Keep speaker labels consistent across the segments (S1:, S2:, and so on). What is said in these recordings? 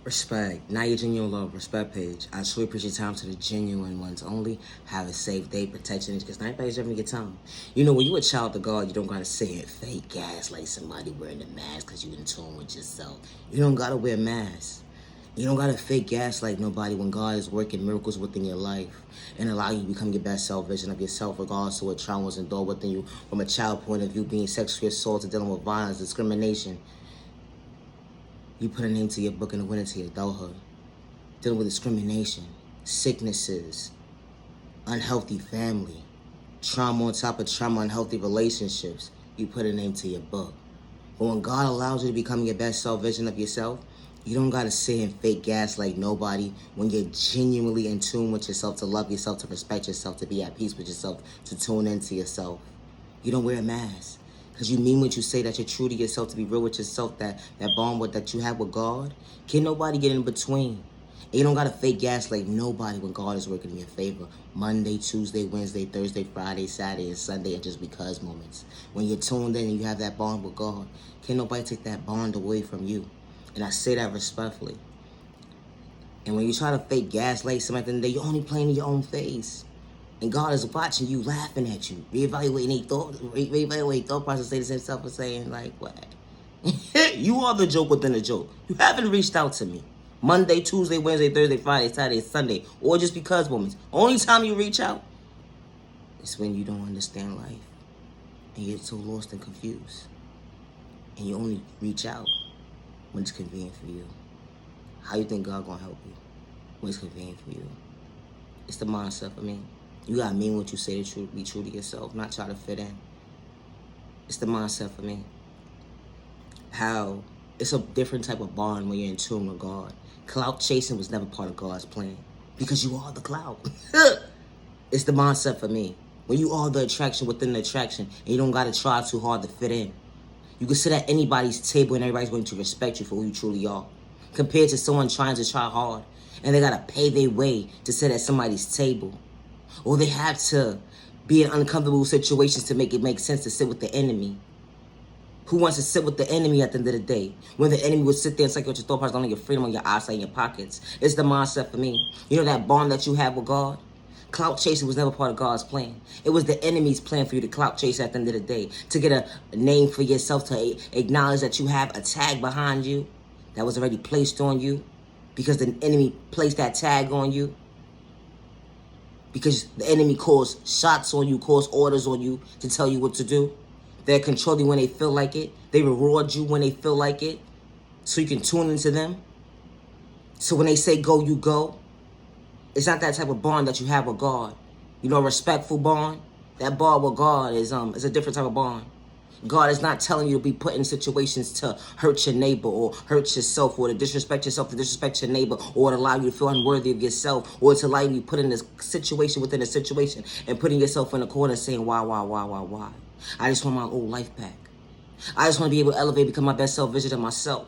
S1: Respect. Now your genuine love. Respect page. I truly appreciate time to the genuine ones only. Have a safe day. Protection. Because not everybody's having a good time. You know, when you a child of God, you don't gotta say it fake gas like somebody wearing a mask because you in tune with yourself. You don't gotta wear masks. You don't gotta fake gas like nobody when God is working miracles within your life and allow you to become your best self version of yourself regardless of what traumas endure within you from a child point of view, being sexually assaulted, dealing with violence, discrimination. You put a name to your book and a winner to your adulthood. Dealing with discrimination, sicknesses, unhealthy family, trauma on top of trauma, unhealthy relationships. You put a name to your book. But when God allows you to become your best self version of yourself, you don't gotta sit and fake gas like nobody when you're genuinely in tune with yourself, to love yourself, to respect yourself, to be at peace with yourself, to tune into yourself. You don't wear a mask. Because you mean what you say, that you're true to yourself, to be real with yourself, that bond that you have with God. Can't nobody get in between. And you don't got to fake gas like nobody when God is working in your favor. Monday, Tuesday, Wednesday, Thursday, Friday, Saturday, and Sunday are just because moments. When you're tuned in and you have that bond with God, can't nobody take that bond away from you. And I say that respectfully. And when you try to fake gaslight somebody, then you're only playing in your own face. And God is watching you, laughing at you, reevaluating thought process, say to himself and saying, like, what? You are the joke within the joke. You haven't reached out to me. Monday, Tuesday, Wednesday, Thursday, Friday, Saturday, Sunday, or just because moments. Only time you reach out is when you don't understand life. And you're so lost and confused. And you only reach out when it's convenient for you. How you think God gonna help you when it's convenient for you? It's the mindset for me. You gotta mean what you say to be true to yourself, not try to fit in. It's the mindset for me. How it's a different type of bond when you're in tune with God. Clout chasing was never part of God's plan because you are the clout. It's the mindset for me. When you are the attraction within the attraction and you don't gotta try too hard to fit in. You can sit at anybody's table and everybody's going to respect you for who you truly are. Compared to someone trying to try hard and they gotta pay their way to sit at somebody's table. Or they have to be in uncomfortable situations to make it make sense to sit with the enemy. Who wants to sit with the enemy at the end of the day? When the enemy would sit there and say your thought process on your freedom, on your eyesight, in your pockets. It's the mindset for me. You know that bond that you have with God? Clout chasing was never part of God's plan. It was the enemy's plan for you to clout chase at the end of the day. To get a name for yourself, to acknowledge that you have a tag behind you that was already placed on you. Because the enemy placed that tag on you. Because the enemy calls shots on you, calls orders on you to tell you what to do. They're controlling when they feel like it. They reward you when they feel like it. So you can tune into them. So when they say go, you go. It's not that type of bond that you have with God. You know, a respectful bond. That bond with God is a different type of bond. God is not telling you to be put in situations to hurt your neighbor or hurt yourself or to disrespect yourself, to disrespect your neighbor, or to allow you to feel unworthy of yourself, or to allow you to be put in this situation within a situation and putting yourself in a corner saying, why? I just want my old life back. I just want to be able to elevate, become my best self, vision of myself.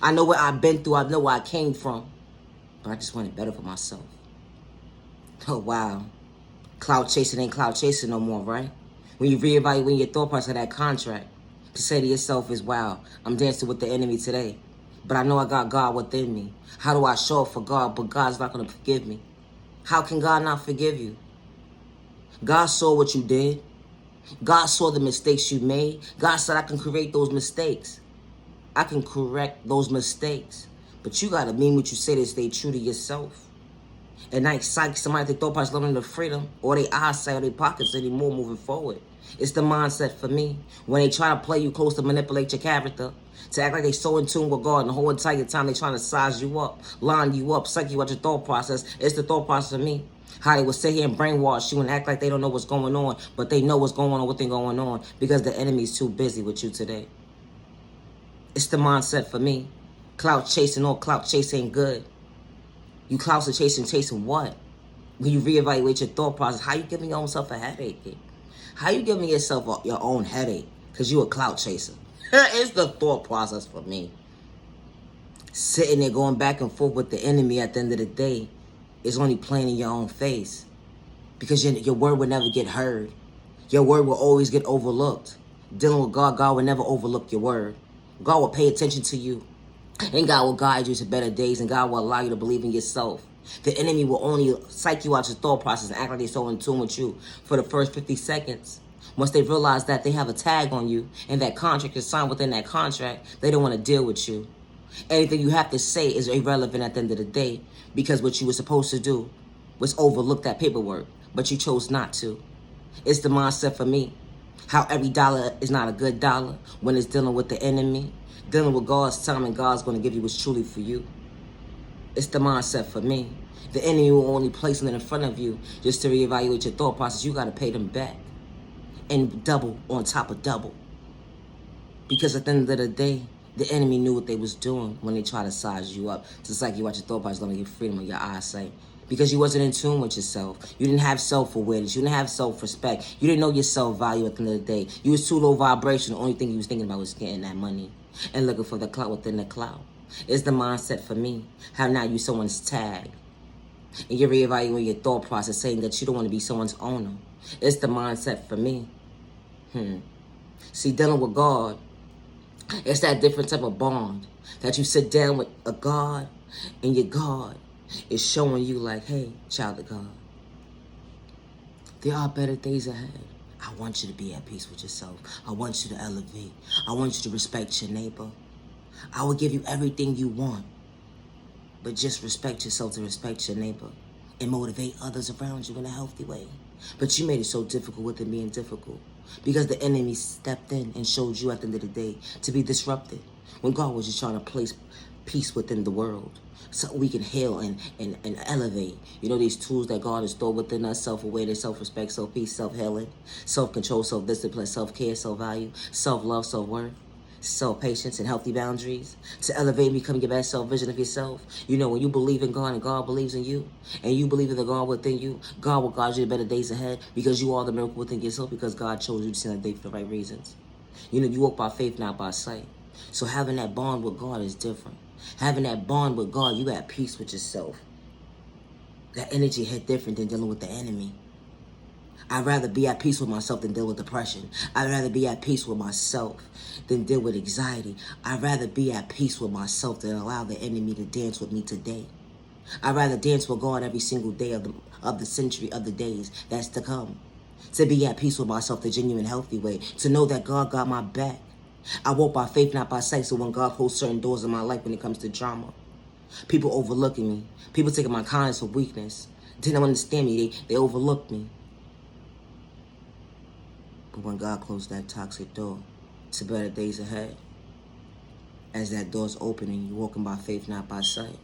S1: I know what I've been through. I know where I came from. But I just want it better for myself. Oh, wow. Cloud chasing ain't cloud chasing no more, right? When you reevaluate your thought process of that contract, to say to yourself is, wow, I'm dancing with the enemy today. But I know I got God within me. How do I show up for God, but God's not going to forgive me? How can God not forgive you? God saw what you did. God saw the mistakes you made. God said, I can correct those mistakes. I can correct those mistakes. But you got to mean what you say to stay true to yourself. And not excite somebody to throw parts loving the freedom or their eyesight or their pockets anymore moving forward. It's the mindset for me. When they try to play you close to manipulate your character, to act like they so in tune with God, and the whole entire time they trying to size you up, line you up, suck you out your thought process. It's the thought process for me. How they will sit here and brainwash you and act like they don't know what's going on, but they know what's going on, what they're going on, because the enemy's too busy with you today. It's the mindset for me. Clout chasing or clout chasing ain't good. You clout chasing what? When you reevaluate your thought process, how you giving your own self a headache? How you giving yourself your own headache? Because you a clout chaser. It's the thought process for me. Sitting there going back and forth with the enemy at the end of the day is only playing in your own face. Because your word will never get heard. Your word will always get overlooked. Dealing with God, God will never overlook your word. God will pay attention to you. And God will guide you to better days, and God will allow you to believe in yourself. The enemy will only psych you out your thought process and act like they're so in tune with you for the first 50 seconds. Once they realize that they have a tag on you and that contract is signed within that contract, they don't want to deal with you. Anything you have to say is irrelevant at the end of the day, because what you were supposed to do was overlook that paperwork, but you chose not to. It's the mindset for me. How every dollar is not a good dollar when it's dealing with the enemy. Dealing with God's time, and God's going to give you what's truly for you. It's the mindset for me. The enemy will only place it in front of you just to reevaluate your thought process. You got to pay them back. And double on top of double. Because at the end of the day, the enemy knew what they was doing when they tried to size you up. Just like you watch your thought process, going to give freedom of your eyesight. Because you wasn't in tune with yourself. You didn't have self-awareness. You didn't have self-respect. You didn't know your self-value at the end of the day. You was too low vibration. The only thing you was thinking about was getting that money and looking for the clout within the clout. It's the mindset for me. How now you someone's tag. And you're reevaluating your thought process, saying that you don't want to be someone's owner. It's the mindset for me. See, dealing with God, it's that different type of bond that you sit down with a God, and your God is showing you like, hey, child of God, there are better days ahead. I want you to be at peace with yourself. I want you to elevate. I want you to respect your neighbor. I will give you everything you want, but just respect yourself to respect your neighbor and motivate others around you in a healthy way. But you made it so difficult with it being difficult because the enemy stepped in and showed you at the end of the day to be disrupted when God was just trying to place peace within the world so we can heal and elevate. You know, these tools that God has stored within us: self-awareness, self-respect, self-peace, self-healing, self-control, self-discipline, self-care, self-value, self-love, self-worth, self-patience, and healthy boundaries to elevate and become your best self-vision of yourself. You know, when you believe in God and God believes in you, and you believe in the God within you, God will guide you to better days ahead because you are the miracle within yourself, because God chose you to see that day for the right reasons. You know, you walk by faith, not by sight. So having that bond with God is different. Having that bond with God, you at peace with yourself. That energy hit different than dealing with the enemy. I'd rather be at peace with myself than deal with depression. I'd rather be at peace with myself than deal with anxiety. I'd rather be at peace with myself than allow the enemy to dance with me today. I'd rather dance with God every single day of the century, of the days that's to come. To be at peace with myself the genuine, healthy way. To know that God got my back. I walk by faith, not by sight. So when God closed certain doors in my life when it comes to drama, people overlooking me, people taking my kindness for weakness, didn't understand me, they overlooked me. But when God closed that toxic door to better days ahead, as that door's opening, you're walking by faith, not by sight.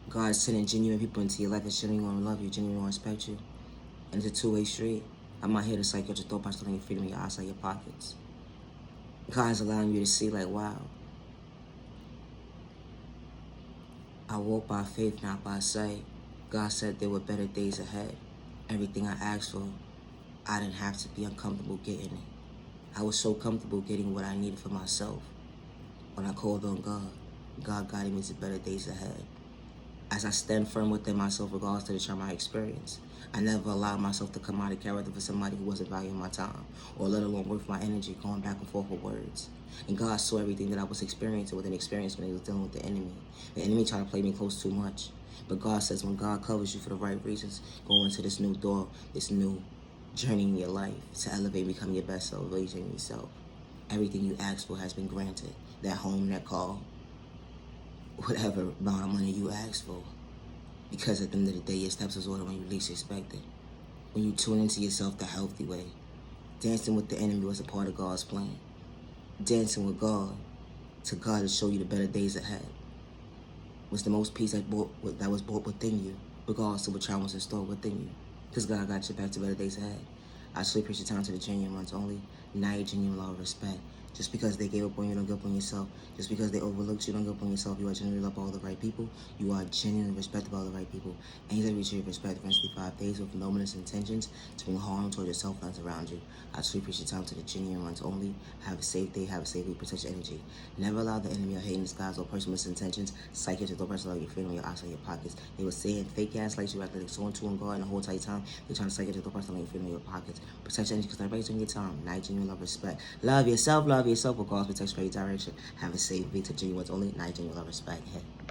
S1: God is sending genuine people into your life that genuinely want to love you, genuinely want to respect you. And it's a two-way street. I'm not here to psych out your thought by stealing your freedom, your outside your pockets. God is allowing you to see like, wow, I walk by faith, not by sight. God said there were better days ahead. Everything I asked for, I didn't have to be uncomfortable getting it. I was so comfortable getting what I needed for myself. When I called on God, God guided me to better days ahead. As I stand firm within myself regardless to the trauma I experienced, I never allowed myself to come out of character for somebody who wasn't valuing my time, or let alone worth my energy going back and forth with words. And God saw everything that I was experiencing with an experience when he was dealing with the enemy. The enemy tried to play me close too much. But God says when God covers you for the right reasons, go into this new door, this new journey in your life to elevate, become your best self, raising yourself. Everything you asked for has been granted. That home, that car, whatever amount of money you asked for. Because at the end of the day, your steps is ordered when you least expect it. When you tune into yourself the healthy way. Dancing with the enemy was a part of God's plan. Dancing with God to God to show you the better days ahead was the most peace that was brought within you, regardless of what traumas is stored within you. Because God got you back to better days ahead. I truly appreciate your time to the genuine ones only. Now your genuine love and respect. Just because they gave up on you, don't give up on yourself. Just because they overlooked you, don't give up on yourself. You are genuinely loved by all the right people. You are genuinely respected by all the right people. And you reach your respect eventually 5 days with no malicious intentions to bring harm towards yourself and others around you. I truly appreciate your time to the genuine ones only. Have a safe day, have a safe week, protect your energy. Never allow the enemy or hating skies or personal misintentions, psychic to the person your freedom, your eyes, your pockets. They will say in fake ass like you act like so into and God and the whole tight time. They're trying to psychic to the person your freedom, your pockets. Protect your energy because everybody's doing your time. Night, genuine love, respect. Love yourself, love love yourself, regardless of text, direction. Have a safe week to genuine ones only, not genuine love, respect. Hey.